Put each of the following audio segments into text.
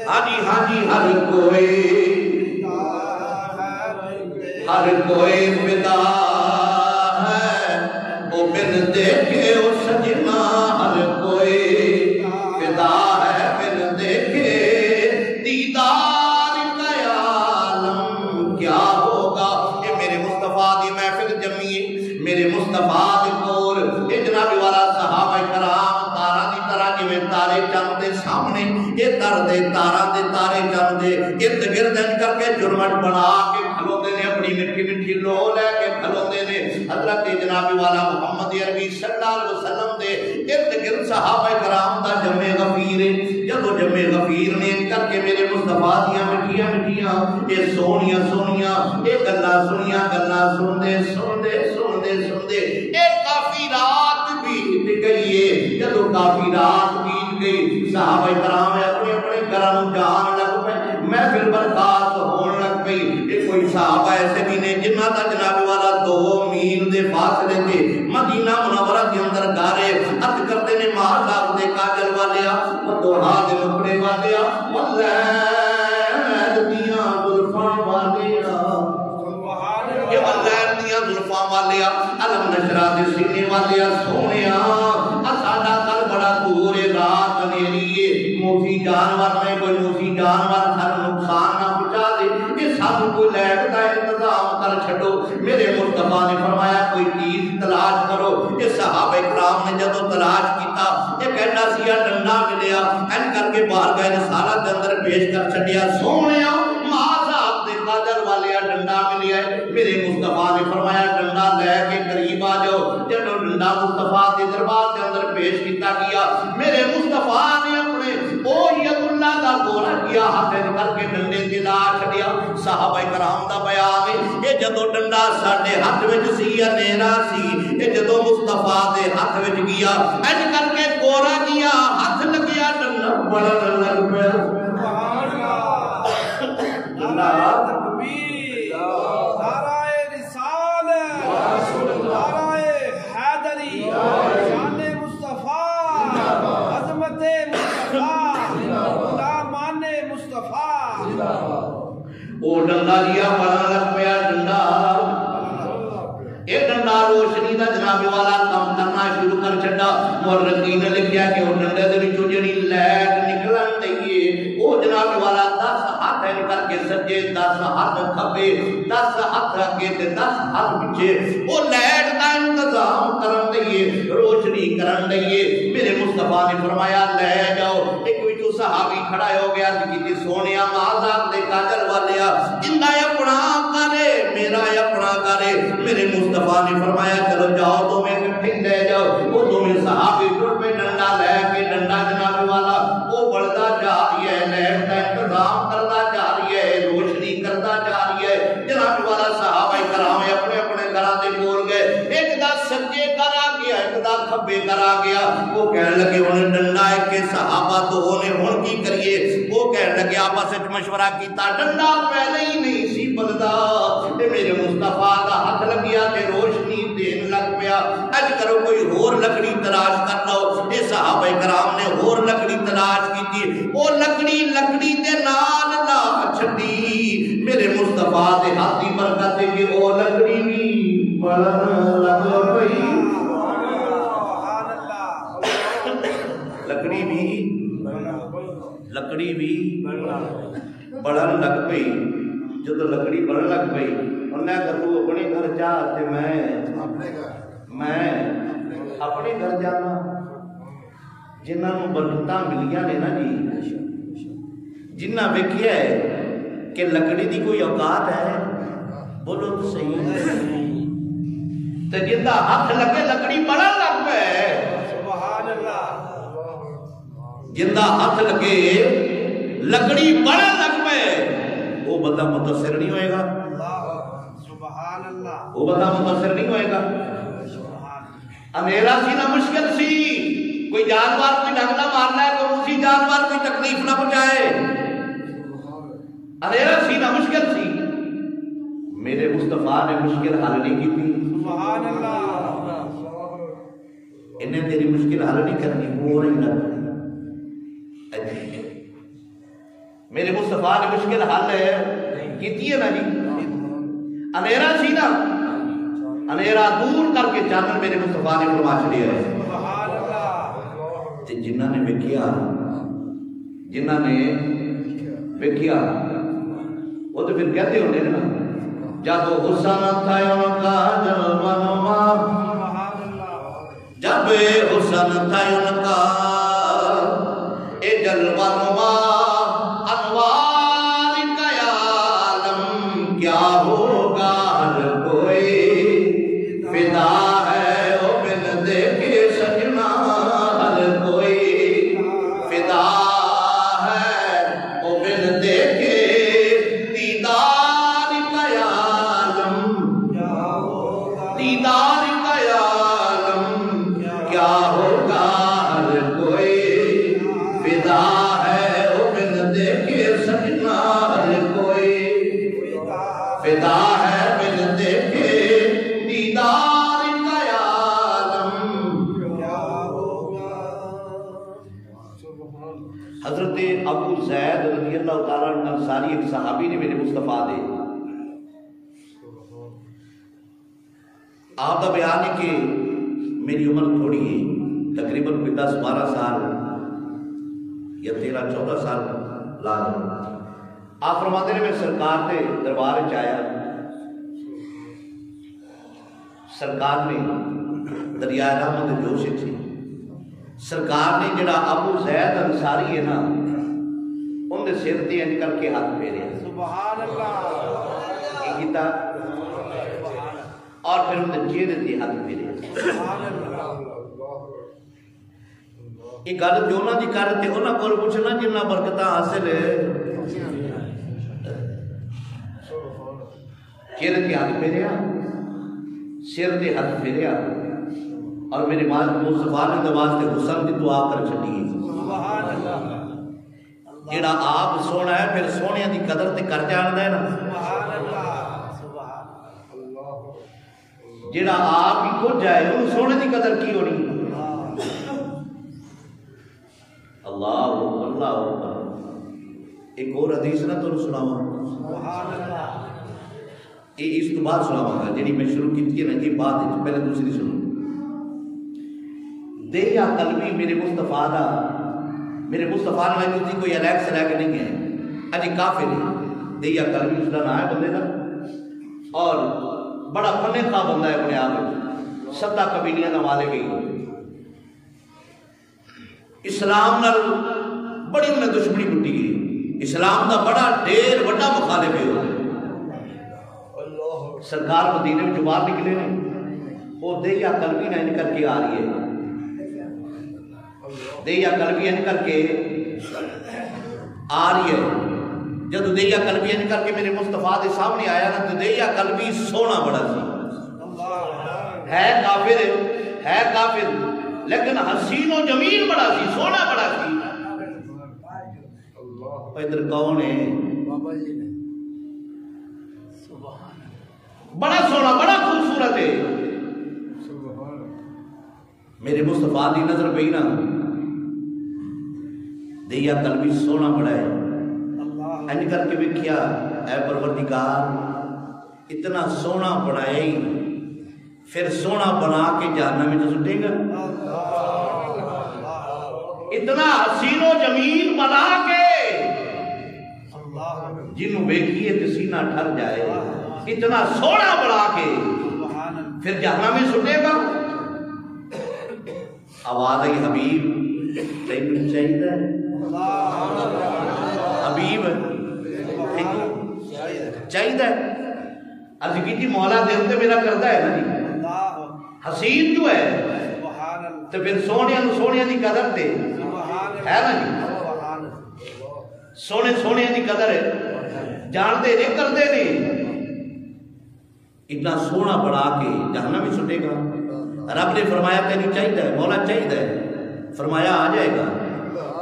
ہاں جی ہر کوئی فدا ہے وہ بن دیکھے وہ سجنا ہر کوئی فدا ہے بن دیکھے دیدار کا عالم کیا ہوگا. یہ میرے مصطفیٰ دی محفل جمی میرے مصطفیٰ دی کول یہ جناب والا صحابہ کرام تارا دی طرح جویں تارے چند دے سامنے یہ تر دے تارا دے تارے چند دے ارد گرد کر کے جرمٹ بنا کے کھلوتے نے اپنی مٹھی مٹھی لو لے کے کھلوتے نے حضرت جناب والا محمد عربی صلی اللہ علیہ وسلم دے ارد گرد صحابہ کرام دا جمع غفیر جدو جمع غفیر نے کر کے میرے مصطفیٰ دیاں مٹھیاں مٹھیاں یہ سونیاں سونیاں یہ گلاں سنیاں گلاں سندے سندے سندے سندے ایک کافی رات بیت گئی ہے. جدو کافی رات بیت گئی صحابہ کرام اپنے اپنے گھروں جان لگ پے محفل برخاست ہون لگ پئی. یہ کوئی صحابہ ایسے بھی نے جنہاں دا جناب والا 2 میل دے فاصلے تے مدینہ منورہ کے اندر گارے عرض کرتے نے مہتاب دے کاجل والیا دوہا دے مکڑے والیا واللید دیاں زلفاں والیا یہ واللید دیاں زلفاں والیا علم نشرہ دے سینے والیا سونیا ساڈا گھر بڑا دور رات اندھیری موسی جانور میں کوئی موسی جانور ہر نقصان نہ پہنچا دے یہ سب کوئی لائٹ کا انتظام کر چھڈو. میرے مصطفیٰ نے فرمایا کوئی چیز تلاش کرو. یہ صحابہ کرام نے جدو تلاش کیتا ایک ایڈا سیا ڈنڈا ملیا این کر کے باہر گئے رسالت کے اندر پیش کر چھڈیا سونیا مہذاب دے قادر والے ڈنڈا ملیا ہے. میرے مصطفیٰ نے فرمایا ڈنڈا لے کے قریب آ جاؤ. جدو ڈنڈا مصطفیٰ کے دربار کے اندر پیش کیتا گیا میرے مصطفیٰ نے اپنے او ید اللہ کا گورا کیا ہاتھ کر کے ڈنڈے دلا چھڈیا. صحابہ کرام دا بیان ہے یہ جدو ڈنڈا ساڈے ہاتھ وچ سی نیرا سی یہ جدو مصطفیٰ دے ہاتھ وچ گیا اج کر کے گورا کیا ہاتھ لگیا ڈنڈا بڑا لگ پیا. سبحان اللہ نعرہ تکبیر نعرہ رسالت نعرہ حیدری شان مصطفیٰ عظمت مصطفیٰ غلامان مصطفیٰ. او ڈنڈا لیا بڑا لگ پیا ڈنڈا یہ ڈنڈا روشنی دا جناب والا کام کرنا شروع کر چھڈا. مورخین نے لکھیا کہ وہ ڈنڈے دے وچوں جڑی لائٹ نکلن دئی وہ جناب والا 10 ہاتھ کر کے سجے 10 ہاتھ کھبے 10 ہاتھ اگے تے 10 ہاتھ پیچھے وہ لائٹ دا انتظام کرن دئی روشنی کرن دئی. میرے مصطفیٰ نے فرمایا لے جاؤ. ایک وچوں صحابی کھڑا ہو گیا کہ سونیا مہذاب دے کاجل والیا اندا اپنا کرے میرا اپنا کرے. میرے مصطفیٰ نے فرمایا چلو جاؤ تمہیں کٹھے لے جاؤ. وہ تمہیں صحابی ٹر پہ ڈنڈا لے کے ڈنڈا جناب والا وہ بڑھتا جا رہی ہے لائٹ کا انتظام کرتا جا رہی ہے روشنی کرتا جا رہی ہے. جناب والا صحابہ کرام اپنے اپنے گھراں دے کول گئے ایک دا سجے کرا گیا ایک دا کھبے کرا گیا. وہ کہنے لگے ہن ڈنڈا ہے کہ صحابہ تو نے ہن کی کریے. وہ کہنے لگے آپس وچ مشورہ کیتا ڈنڈا پہلے ہی نہیں سی بلدا تے میرے مصطفیٰ دا ہاتھ لگیا تے روشنی دین لگ پیا. اج کرو کوئی ہور لکڑی تلاش کر لو. اے صحابہ کرام نے ہور لکڑی تلاش کیتی او لکڑی دے نال لا چھڈی. میرے مصطفیٰ دے ہاتھ دی برکت ہے کہ او لکڑی بھی بڑھن لگ پئی. لکڑی بھی بڑھن لگ پئی. جدو لکڑی بڑھن لگ پئی انہیں کہا تو اپنے گھر جا تے میں اپنے گھر جانا. جنہاں نوں برکتاں ملیاں نے نا جی جنہاں ویکھیا ہے کہ لکڑی دی کوئی اوقات ہے بولو تو صحیح تے جندا ہاتھ لگے لکڑی بڑھن لگ پے. سبحان اللہ. جندا ہاتھ لگے لکڑی بڑھن لگ پے وہ بندہ متاثر نہیں ہوئے گا. سبحان اللہ. وہ بندہ متاثر نہیں ہوئے گا. اندھیرا سی نہ مشکل سی کوئی جانور کوئی ڈنگ نہ مارنا ہے کوئی اسی جانور کوئی تکلیف نہ پہنچائے. اندھیرا سی نہ مشکل سی. میرے مصطفیٰ نے مشکل حل نہیں کی تھی. سبحان اللہ. انہیں تیری مشکل حل نہیں کرنی ہو رہی نہ میرے مصطفیٰ نے مشکل حل ہے کیتی ہے نا جی. اندھیرا سی نا اندھیرا دور کر کے چادر میرے مصطفیٰ نے فرما چھڑیا ہے. جنہاں نے ویکھیا وہ تو پھر کہتے ہونے نا جب حسن تھا ان کا جلوہ نما جب حسن تھا ان کا اے جلوہ نما انوار کا عالم کیا ہوگا ہر کوئی فدا ہے او بن دیکھے سجنا ہر کوئی فدا ہے او بن دیکھے دیدار کا عالم کیا ہوگا ہر کوئی فدا ہے او بن دیکھے سجنا ہر کوئی فدا ہے بن دیکھے دیدار کا عالم. حضرت ابو زید رضی اللہ تعالیٰ عنہ انصاری ایک صحابی نے میرے مصطفیٰ دے آپ کا بیان ہے کہ میری عمر تھوڑی ہے تقریباً 10-12 سال یا 13-14 سال لا آپ فرماتے ہیں میں سرکار نے دربار چایا سرکار نے دریائے رحمت جوش تھی سرکار نے جڑا ابو زید انصاری ہے نا ان دے سر تے انج کر کے ہاتھ پھیرے سبحان اللہ کیتا اور پھر ان دے چہرے تے ہاتھ پھیرے سبحان اللہ. یہ گل جو انہاں دی کر تے انہاں کول پوچھنا جنہ برکتاں حاصل چہرے تے ہاتھ پھیریا سر تے ہاتھ پھیریا اور میرے مصطفیٰ نے واسطے حسن کی دعا کر چھڈی سبحان اللہ. جڑا آپ سونا ہے پھر سونے دی قدر تے کر جاندا ہے نا سبحان اللہ سبحان اللہ. جڑا آپ ہی کھج جائے اون سونے دی قدر کی ہونی اللہ اللہ. ایک اور حدیث نہ تو سناواں سبحان اللہ. اس تو بعد سناواں گا جڑی میں شروع کیتی ہے نا یہ بات ہے پہلے دوسری سنو. دیا قلبی میرے مصطفیٰ دا میرے مصطفیٰ نے کسی کوئی الیکس لے کے نہیں ہے اجی کافر ہے. دیا قلبی اس کا نام ہے بندے دا اور بڑا فنے خواہ بندہ ہے اپنے آپ 7 قبیلیاں دا مالک ہی اسلام نال بڑی انہیں دشمنی کٹی گئی اسلام دا بڑا ڈیر بڑا مخالف ہے. سرکار مدینے میں جو باہر نکلے نے وہ دیا قلبی نہ ان کر کے آ رہی ہے دیا قلبی ان کر کے آ رہی ہے. جب دیا قلبی ان کر کے میرے مصطفیٰ دے سامنے آیا نا تو دیا قلبی سونا بڑا سی ہے کافر لیکن حسین و جمیل بڑا سی سونا بڑا سی. ادھر کون ہے بڑا سونا بڑا خوبصورت ہے. میرے مصطفیٰ دی نظر پئی نا دیا قلبی سونا بڑا ہے ان کر کے ویکھیا اے پروردگار اتنا سونا بنایا ہی پھر سونا بنا کے جہنم میں تو سٹے گا اتنا حسین و جمیل بنا کے جنہوں ویکھیے تو سینہ ٹھر جائے اتنا سونا بنا کے پھر جہنم میں سٹے گا. آواز آئی حبیب تینوں چاہیے حبیب چاہیے عرض کی تھی مولا دل تے میرا کرتا ہے نا جی حسین جو ہے تو پھر سونے دی قدر تے ہے نا جی سونے دی قدر ہے جانتے نہیں کرتے نہیں اتنا سونا بڑھا کے جہنم بھی سٹے گا. رب نے فرمایا تینوں چاہیے مولا چاہیے فرمایا آ جائے گا.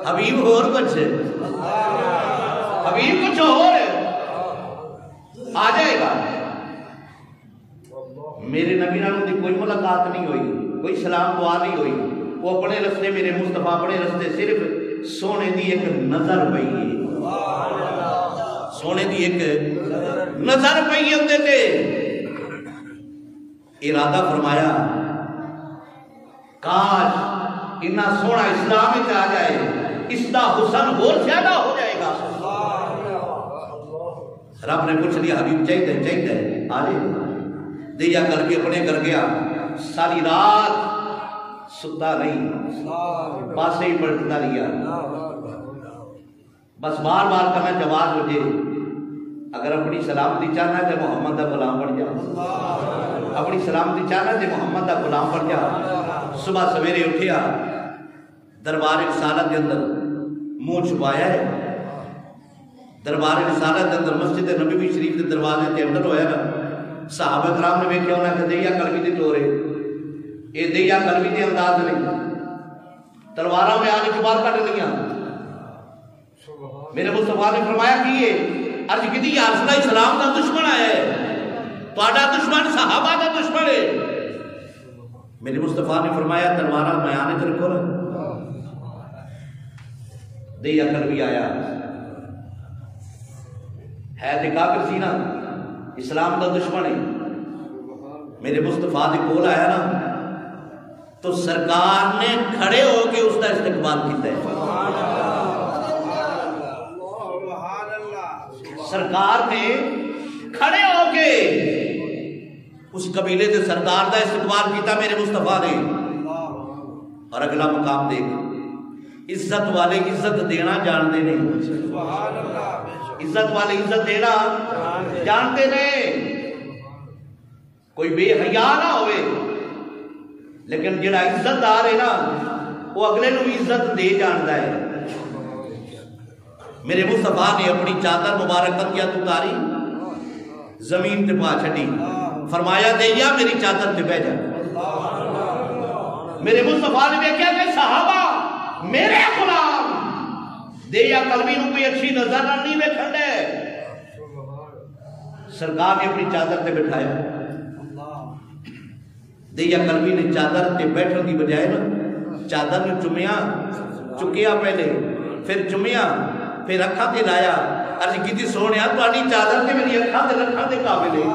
حبیب اور کچھ حبیب کچھ اور آ جائے گا. میرے نبی نالوں دی کوئی ملاقات نہیں ہوئی کوئی سلام دعا نہیں ہوئی وہ اپنے رستے میرے مصطفیٰ اپنے رستے صرف سونے دی ایک نظر پئی ہے سونے دی ایک نظر پئی ہوندے تے ارادہ فرمایا کاش اتنا سونا اسلام میں آ جائے اس دا حسن اور زیادہ ہو جائے گا. رب نے پوچھ لیا حبیب چاہیے آ جائے. دیا کر کے اپنے کر گیا ساری رات ستا نہیں پاسے ہی پلٹتا رہا. بس بار بار کرنا جواز بجے اگر اپنی سلامتی چاہنا ہے تو محمد کا غلام بن جا. اپنی سلامتی چاہنا ہے تو محمد کا غلام بن جا. صبح سویرے اٹھیا دربار رسالت کے اندر منہ چھپایا ہے. دربار رسالت کے اندر مسجد نبوی شریف کے دروازے کے اندر ہویا نا. صحابہ کرام نے ویکھیا انہاں کہ دیا کلوی دی ٹورے یہ دیا کلوی دے انداز نہیں. تلواراں میں آگے چبار کٹ لیا. میرے مصطفیٰ نے فرمایا کہ یہ عرض کی یا رسول اللہ اسلام کا دشمن ہے تہاڈا دشمن صحابہ کا دشمن ہے. میرے مصطفیٰ نے فرمایا تلواراں میں آنے تے رکھو نا. دیا کلوی آیا ہے تے کافر سی نا اسلام کا دشمن ہے. میرے مصطفیٰ دے کول آیا نا تو سرکار نے کھڑے ہو کے اس کا استقبال کیتا ہے. سرکار نے کھڑے ہو کے اس قبیلے سے سردار کا استقبال کیتا میرے مصطفیٰ نے. اور اگلا مقام دیکھ عزت والے عزت دینا جانتے نہیں. عزت والے عزت دینا جانتے نہیں. کوئی بے حیا نہ ہوئے لیکن جڑا عزت دار ہے نا وہ اگلے نو عزت دے جانتا ہے. میرے مصطفیٰ نے اپنی چادر مبارک کر کیا اتاری زمین تے پا چھڈی. فرمایا دیا میری چادر تے بیٹھ جا. میرے مصطفیٰ نے دیکھا کہ صحابہ میرے غلام دیا کلوی نو کوئی اچھی نظر نہیں ویکھن دے. سرکار نے اپنی چادر تے بٹھایا. دیا کلوی نے چادر تے بیٹھنے کی بجائے نا چادر نے چمیا چکیا پہلے پھر چمیا پھر اکھاں تے لایا. عرض کیتی سونیا تہاڈی چادر تے میری اکھاں تے رکھن دے قابل ہے.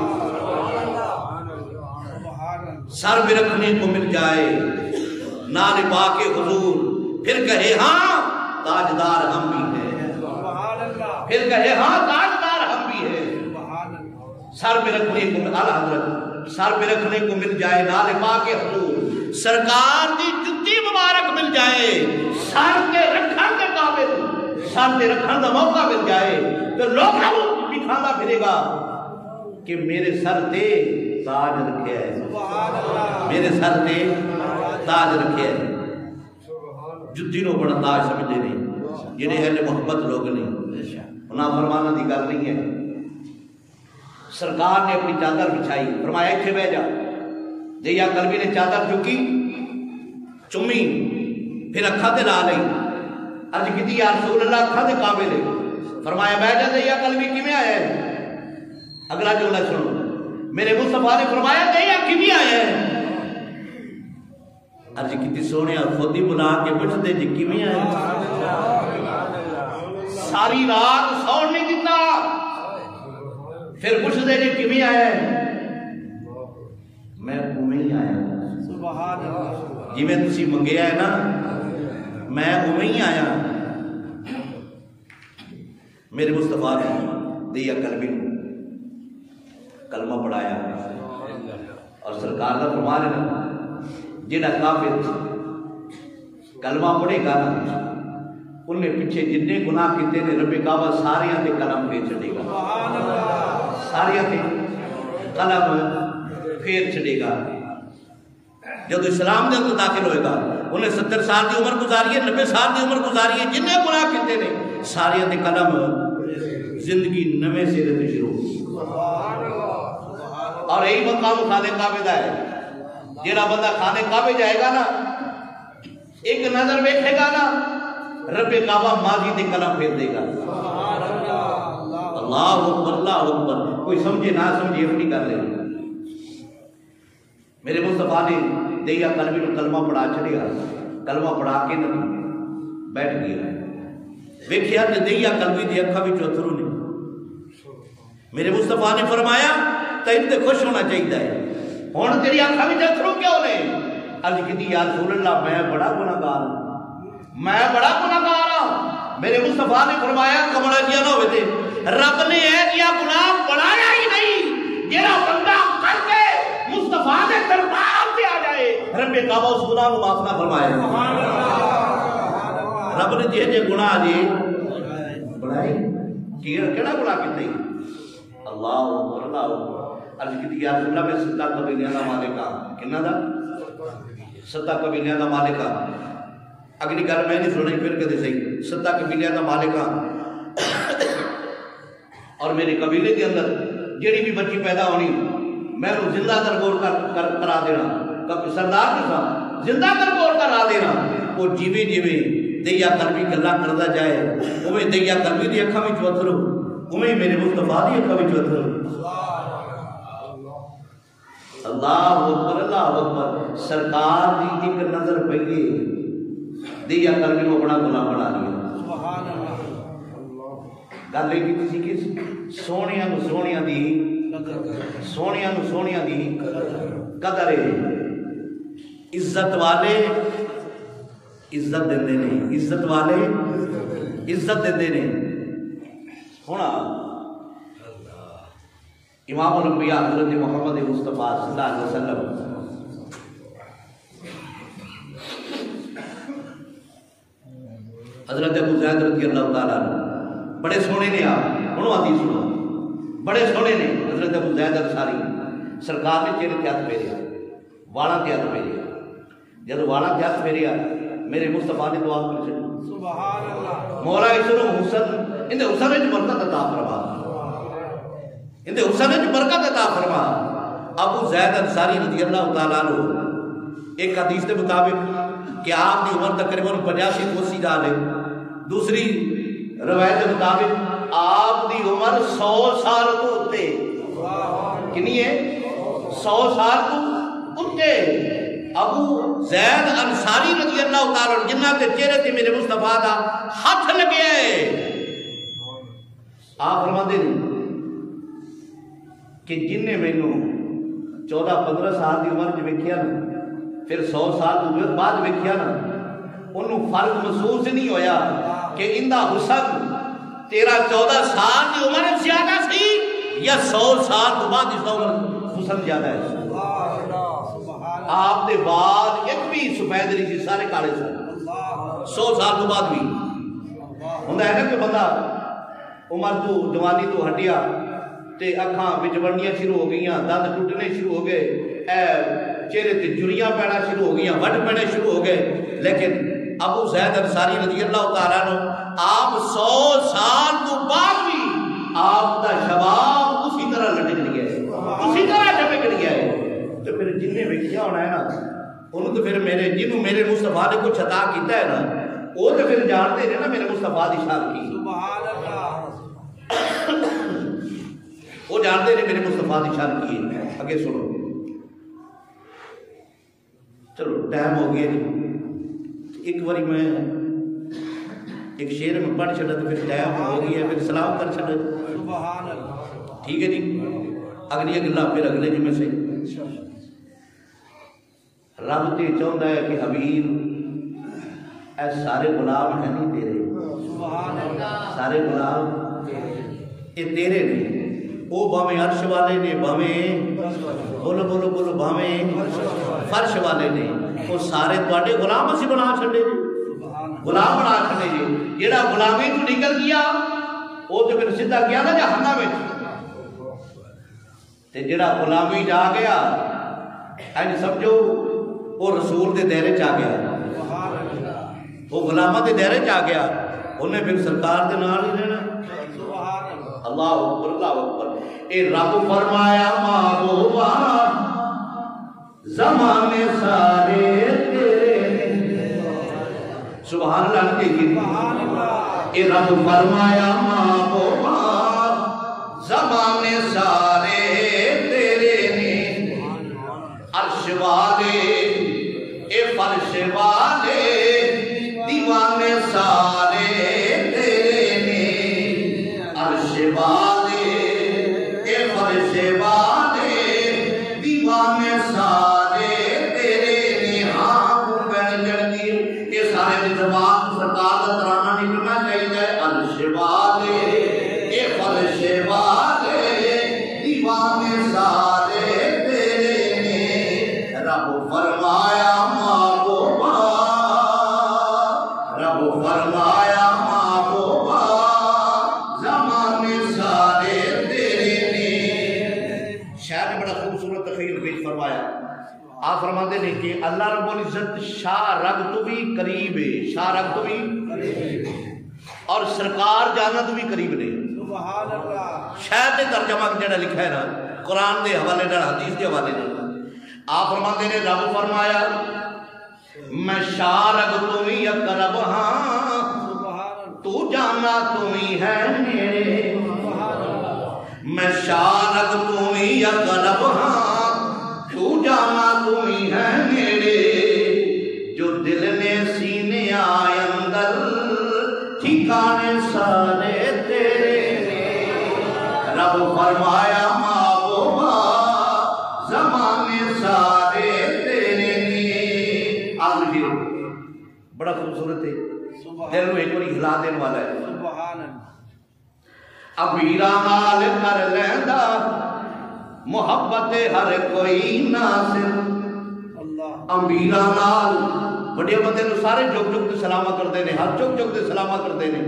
سر بھی رکھنے کو مل جائے نال پاک حضور پھر کہے ہاں تاجدار ہم بھی ہیں. پھر کہے ہاں تاجدار ہم بھی ہیں. سر پہ رکھنے کو حضرت سر پہ رکھنے کو مل جائے نال پاک حضور سرکار دی جتی مبارک مل جائے سر کے رکھن کے قابل سر تے رکھن دا موقع مل جائے تو لوگ دکھانا پھرے گا کہ میرے سر تے تاج رکھے ہے. میرے سر تے تاج رکھے ہے. جدی نو بڑا تاج سمجھے نہیں جنہیں اہل محبت لوگ نہیں انہاں فرمانا دی گل نہیں ہے. سرکار نے اپنی چادر بچھائی فرمایا اتنے بہ جا. دیا کلوی نے چادر چکی چمی پھر اکھاں تے لا لئی. عرض کی یا رسول اللہ اکھاں تے قابل ہے. فرمایا بہ جا دیا کلوی کیویں آیا ہے. اگلا جملہ سنو. میرے مصطفیٰ نے فرمایا دیا کیویں آیا ہے. عرض کی سونے خود ہی بلا کے پوچھتے جی کیویں آیا. ساری رات سون نہیں دیتا پھر پوچھتے جی کیویں آیا ہے. میں اوویں ہی آیا جی میں تسی منگیا ہے نا میں اوویں ہی آیا. میرے مصطفیٰ نے دیا کلوی کلمہ پڑھایا اور سرکار کا فرمان ہے نا جہاں کافر کلمہ پڑھے گا نا انہیں پیچھے جن گناہ کیتے نے رب کعبہ ساریاں تے قلم پھیر چھڑے گا. ساریاں تے قلم پھیر چھڑے گا. جب اسلام دے اندر داخل ہوئے گا انہیں 70 سال دی عمر گزاری ہے 90 سال دی عمر گزاری ہے جن گناہ کیتے نے ساریاں تے قلم زندگی نویں سرے تے شروع. اور یہی مقام خانے کعبے دا ہے. جیڑا بندہ خانے کعبے جائے گا نا ایک نظر ویکھے گا نا رب کعبہ ماضی تے قلم پھیر دے گا. اللہ اکبر اللہ اکبر. کوئی سمجھے نہ سمجھے اپنی کر لے. میرے مصطفیٰ نے دیا کلوی کو کلمہ پڑھا چھڑیا. کلمہ پڑھا کے نہ بیٹھ گیا. ویکھیا تے دیا کلوی دی اکھاں وچ اتھرو نہیں میرے مصطفیٰ نے فرمایا تین تے خوش ہونا چاہیے ہے. ہوں تیری آنکھاں وچ اتھرو کیوں نے؟ عرض کی یا رسول اللہ میں بڑا گناہگار ہوں، میں بڑا گناہگار ہوں. میرے مصطفیٰ نے فرمایا کمڑا کیا نہ ہوئے تھے رب نے اے کیا گناہ بنایا ہی نہیں جیڑا بندہ کر کے مصطفیٰ نے دربار سے آ جائے رب کعبہ اس گناہ کو معاف نہ فرمائے. رب نے جے گناہ جی بنائی کیڑا گناہ کیتے اللہ اکبر اللہ اکبر. عرض کی یا رسول اللہ میں 7 قبیلیاں دا مالک ہاں. کنا دا 7 قبیلیاں دا مالک ہاں. اگلی گل میں نہیں سنی پھر کدے صحیح. 7 قبیلیاں دا مالک ہاں اور میرے قبیلے کے اندر جیڑی بھی بچی پیدا ہونی میں انہوں زندہ درگور کرا دینا. سردار کے ساتھ زندہ درگور کرا دینا. وہ جیوے جیوے دیا قلبی گلا کرتا جائے اوے دیا قلبی دی اکھاں وچ وتھرو اوے میرے مصطفیٰ دی اکھاں وچ وتھرو. اللہ اکبر اللہ اکبر. سرکار دی ایک نظر پئی دیا قلبی کو اپنا غلام بنا لیا. سبحان اللہ. گل یہ کسی کی سونیاں نو سونیاں دی سونیاں نو سونیاں دی قدر ہے. عزت والے عزت دیندے نے عزت والے عزت دیندے نے. ہونا امام الانبیاء حضرت محمد مصطفیٰ صلی اللہ علیہ وسلم حضرت ابو زید رضی اللہ تعالیٰ بڑے سونے نے آپ انہوں آدھی سنو بڑے سونے نے حضرت ابو زید انصاری سرکار نے چہرے تے ہاتھ پھیریا والا تے ہاتھ پھیریا. جب والا تے ہاتھ پھیریا میرے مصطفیٰ نے دعا کر چلی سبحان اللہ مولا اسنو حسن اندے حسن وچ برکت عطا فرما اندے حسن وچ برکت عطا فرما. ابو زید انصاری رضی اللہ تعالیٰ عنہ ایک حدیث کے مطابق کہ آپ کی عمر تقریباً 85 سال ہے. دوسری روایت کے مطابق آپ کی عمر 100 سال تو اتے کنی ہے 100 سال تو اتے. ابو زید انصاری رضی اللہ تعالیٰ جنہ کے چہرے تے میرے مصطفیٰ دا ہاتھ لگے آپ فرماتے ہیں کہ جن نے مینوں 14-15 سال کی عمر ویکھیا نا پھر 100 سال بعد ویکھیا نا انہوں فرق محسوس نہیں ہویا کہ اندہ حسن تیرا 14 سال کی عمر زیادہ سی یا 100 سال تو بعد اس کا عمر حسن زیادہ ہے. آپ دے بعد ایک بھی سفید نہیں سی سارے کالے سے 100 سال تو بعد بھی ہوں ہے نا کہ بندہ عمر تو جوانی تو ہٹیا تے اکھاں وچ بڑنیاں شروع ہو گئیاں دند ٹوٹنے شروع ہو گئے چہرے تے جڑیاں پینا شروع ہو گئیاں وٹ پینے شروع ہو گئے. لیکن ابو زید انصاری رضی اللہ تعالیٰ عنہ آپ 100 سال تو بعد بھی آپ کا شباب اسی طرح لٹک لیا ہے اسی طرح چمک لیا ہے. تو پھر جن نے ویکھیا ہونا ہے نا انہوں تو پھر میرے جنہوں میرے مصطفیٰ نے کچھ عطا کیتا ہے نا وہ تو پھر جانتے ہیں نا میرے مصطفیٰ دی شان کی. سبحان اللہ. وہ جانتے ہیں میرے مصطفیٰ دی شان کی. آگے سنو چلو ٹائم ہو گیا جی. ایک باری میں ایک شعر میں پڑھ چڑھا تو پھر ٹائم ہو گیا پھر سلام کر چڑھا. سبحان اللہ. ٹھیک ہے جی. اگلی گلا پھر اگلے جمعے سے. رب تے چاہتا ہے کہ حبیب اے سارے غلام ہیں نہیں تیرے سارے غلام یہ تیرے نے. وہ باویں عرش والے نے باویں بولو بولو بولو باویں فرش والے نے وہ سارے تواڈے غلام اسی بنا چھڈے جی غلام بنا چھڈے جی. جیڑا غلامی تو نکل گیا وہ تو پھر سیدھا گیا نا جہنم وچ تے جیڑا غلامی جا گیا این سمجھو وہ رسول دے دائرے چ آ گیا وہ غلامہ دے دائرے چ آ گیا انہیں پھر سرکار دے نال ہی رہنا. اللہ اکبر اللہ اکبر. اے رب فرمایا محبوبا زمانے سارے تیرے سبحان اللہ کہیے. اے رب فرمایا محبوبا زمانے سارے تیرے نے عرش والے اے فرش والے دیوانے سارے تیرے نے عرش والے پیچھے والے دیوانے سارے تیرے نے رب فرمایا محبوبا رب فرمایا محبوبا زمانے سارے تیرے نے شاید بڑا خوبصورت تخیل پیش فرمایا آپ فرماتے ہیں کہ اللہ رب العزت شاہ رگ تو بھی قریب ہے شاہ رگ تو بھی اور سرکار جانا تو بھی قریب نے سبحان اللہ شاید ترجمہ جڑا لکھا ہے نا قرآن دے حوالے نال حدیث دے حوالے نال آپ فرماتے ہیں رب فرمایا میں شاہ رگ تو بھی اقرب ہاں تو جانا تو بھی ہے میرے میں شاہ رگ تو بھی اقرب ہاں تو جانا تو بھی ہے میرے جو دل نے سینے آئے اندر ٹھکانے سارے تیرے نے رب فرمایا محبوبا زمانے سارے تیرے نے آخری بڑا خوبصورت ہے دل میں ایک بڑی ہلا دینے والا ہے سبحان اللہ ابیرا نال کر لیندا محبت ہر کوئی ناصر اللہ امیرا نال بڑے بندے نو سارے جھک جھک تے سلامہ کرتے ہیں ہر جھک جھک تے سلامہ کرتے ہیں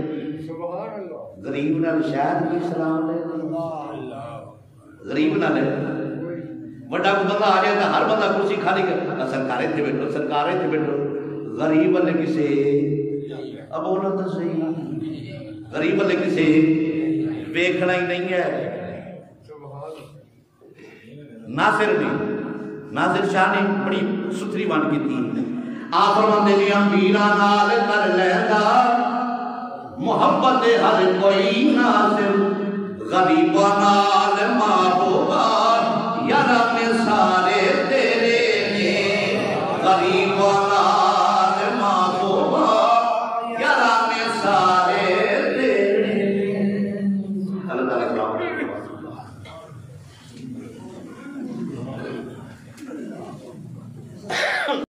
سبحان اللہ غریب نال شاید بھی سلام لے غریب نال بڑا کو بندہ آ جائے تو ہر بندہ کرسی خالی کر سرکارے تھے بیٹھو سرکارے تھے بیٹھو غریب والے کسے اب بولو تو صحیح غریب والے کسے ویکھنا ہی نہیں ہے ناصر نے ناصر شاہ نے بڑی ستھری بان کی تھی آپ فرماتے ہیں امیرا نال کر لیندا محبت ہر کوئی ناصر غریباں